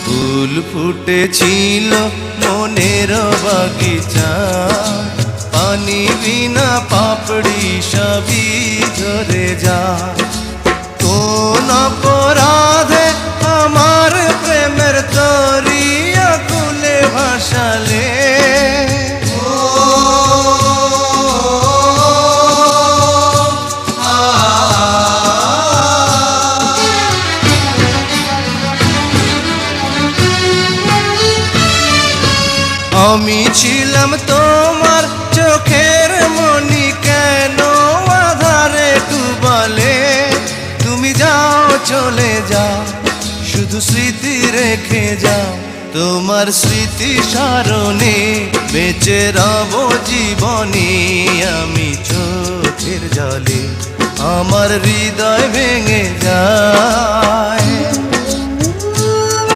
ফুল ফুটেছিল মনের বাগিচা, পানি বিনা পাপড়ি সবই ঝরে যায়। কোন অপরাধে আমার প্রেমের তরি আকুলে ভাসালে, আমি ছিলাম তোমার চোখের মনি, কেন আধারে ডুবালে? তুমি যাও চলে যাও, শুধু স্মৃতি রেখে যাও। তোমার স্মৃতি স্মরণে বেঁচে রব জীবনে। আমি চোখের জলে আমার হৃদয় ভেঙে যায়।